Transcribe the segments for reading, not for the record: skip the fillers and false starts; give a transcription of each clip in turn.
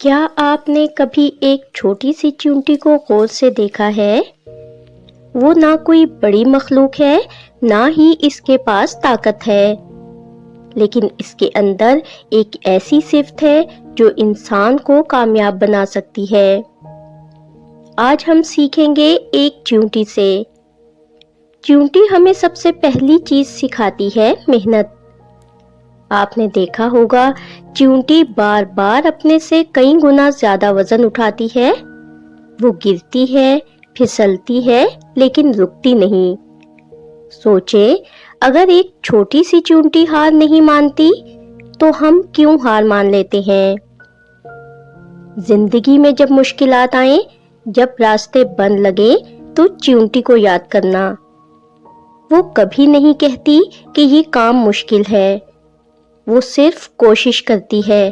کیا آپ نے کبھی ایک چھوٹی سی چیونٹی کو غور سے دیکھا ہے؟ وہ نہ کوئی بڑی مخلوق ہے، نہ ہی اس کے پاس طاقت ہے، لیکن اس کے اندر ایک ایسی صفت ہے جو انسان کو کامیاب بنا سکتی ہے۔ آج ہم سیکھیں گے ایک چیونٹی سے۔ چیونٹی ہمیں سب سے پہلی چیز سکھاتی ہے محنت۔ آپ نے دیکھا ہوگا چیونٹی بار بار اپنے سے کئی گنا زیادہ وزن اٹھاتی ہے۔ وہ گرتی ہے، پھسلتی ہے، لیکن رکتی نہیں۔ سوچیں، اگر ایک چھوٹی سی چیونٹی ہار نہیں مانتی تو ہم کیوں ہار مان لیتے ہیں؟ زندگی میں جب مشکلات آئیں، جب راستے بند لگے تو چیونٹی کو یاد کرنا۔ وہ کبھی نہیں کہتی کہ یہ کام مشکل ہے، وہ صرف کوشش کرتی ہے،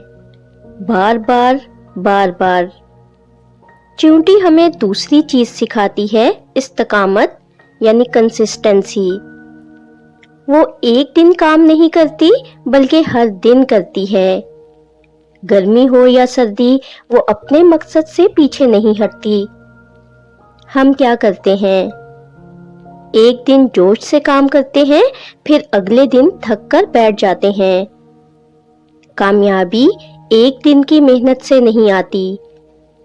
بار بار بار بار۔ چیونٹی ہمیں دوسری چیز سکھاتی ہے، استقامت یعنی کنسسٹنسی۔ وہ ایک دن کام نہیں کرتی بلکہ ہر دن کرتی ہے۔ گرمی ہو یا سردی، وہ اپنے مقصد سے پیچھے نہیں ہٹتی۔ ہم کیا کرتے ہیں؟ ایک دن جوش سے کام کرتے ہیں، پھر اگلے دن تھک کر بیٹھ جاتے ہیں۔ کامیابی ایک دن کی محنت سے نہیں آتی،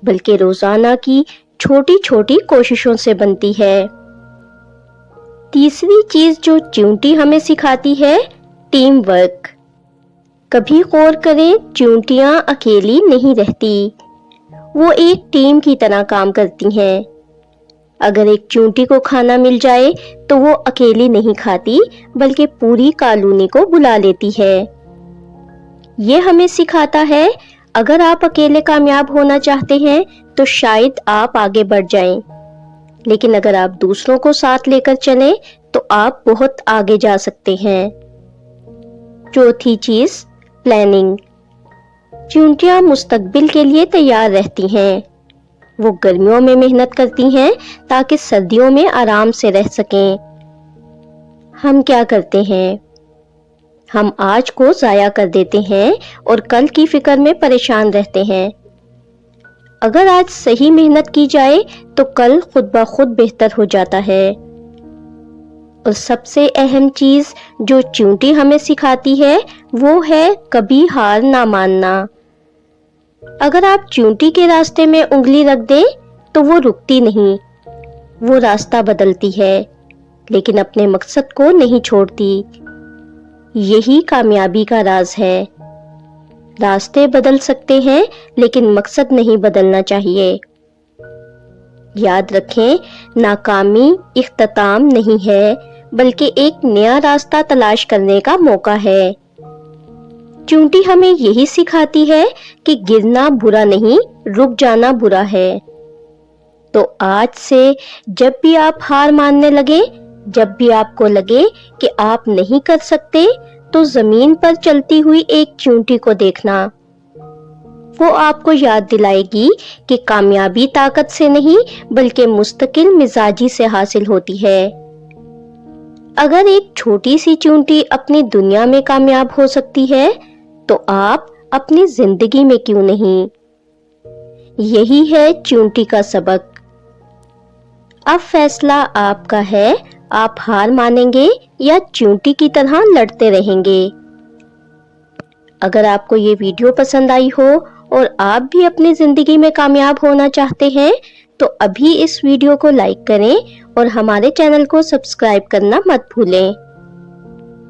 بلکہ روزانہ کی چھوٹی چھوٹی کوششوں سے بنتی ہے۔ تیسری چیز جو چیونٹی ہمیں سکھاتی ہے، ٹیم ورک۔ کبھی غور کریں، چیونٹیاں اکیلی نہیں رہتی، وہ ایک ٹیم کی طرح کام کرتی ہیں۔ اگر ایک چیونٹی کو کھانا مل جائے تو وہ اکیلی نہیں کھاتی بلکہ پوری کالونی کو بلا لیتی ہے۔ یہ ہمیں سکھاتا ہے، اگر آپ اکیلے کامیاب ہونا چاہتے ہیں تو شاید آپ آگے بڑھ جائیں، لیکن اگر آپ دوسروں کو ساتھ لے کر چلیں تو آپ بہت آگے جا سکتے ہیں۔ چوتھی چیز، پلاننگ۔ چیونٹیاں مستقبل کے لیے تیار رہتی ہیں۔ وہ گرمیوں میں محنت کرتی ہیں تاکہ سردیوں میں آرام سے رہ سکیں۔ ہم کیا کرتے ہیں؟ ہم آج کو ضائع کر دیتے ہیں اور کل کی فکر میں پریشان رہتے ہیں۔ اگر آج صحیح محنت کی جائے تو کل خود بخود بہتر ہو جاتا ہے۔ اور سب سے اہم چیز جو چیونٹی ہمیں سکھاتی ہے، وہ ہے کبھی ہار نہ ماننا۔ اگر آپ چیونٹی کے راستے میں انگلی رکھ دیں تو وہ رکتی نہیں، وہ راستہ بدلتی ہے، لیکن اپنے مقصد کو نہیں چھوڑتی۔ یہی کامیابی کا راز ہے۔ راستے بدل سکتے ہیں لیکن مقصد نہیں بدلنا چاہیے۔ یاد رکھیں، ناکامی اختتام نہیں ہے بلکہ ایک نیا راستہ تلاش کرنے کا موقع ہے۔ چیونٹی ہمیں یہی سکھاتی ہے کہ گرنا برا نہیں، رک جانا برا ہے۔ تو آج سے جب بھی آپ ہار ماننے لگے، جب بھی آپ کو لگے کہ آپ نہیں کر سکتے، تو زمین پر چلتی ہوئی ایک چیونٹی کو دیکھنا۔ وہ آپ کو یاد دلائے گی کہ کامیابی طاقت سے نہیں بلکہ مستقل مزاجی سے حاصل ہوتی ہے۔ اگر ایک چھوٹی سی چیونٹی اپنی دنیا میں کامیاب ہو سکتی ہے تو آپ اپنی زندگی میں کیوں نہیں؟ یہی ہے چیونٹی کا سبق۔ اب فیصلہ آپ کا ہے، آپ ہار مانیں گے یا چیونٹی کی طرح لڑتے رہیں گے۔ اگر آپ کو یہ ویڈیو پسند آئی ہو اور آپ بھی اپنی زندگی میں کامیاب ہونا چاہتے ہیں تو ابھی اس ویڈیو کو لائک کریں اور ہمارے چینل کو سبسکرائب کرنا مت بھولیں،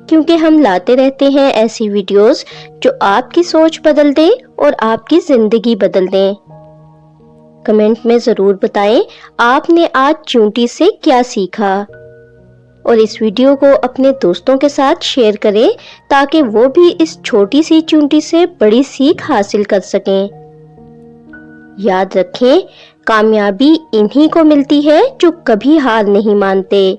کیونکہ ہم لاتے رہتے ہیں ایسی ویڈیوز جو آپ کی سوچ بدل دیں اور آپ کی زندگی بدل دیں۔ کمنٹ میں ضرور بتائیں آپ نے آج چیونٹی سے کیا سیکھا، اور اس ویڈیو کو اپنے دوستوں کے ساتھ شیئر کریں تاکہ وہ بھی اس چھوٹی سی چیونٹی سے بڑی سیکھ حاصل کر سکیں۔ یاد رکھیں، کامیابی انہی کو ملتی ہے جو کبھی ہار نہیں مانتے۔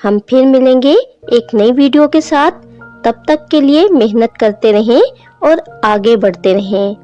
ہم پھر ملیں گے ایک نئی ویڈیو کے ساتھ، تب تک کے لیے محنت کرتے رہیں اور آگے بڑھتے رہیں۔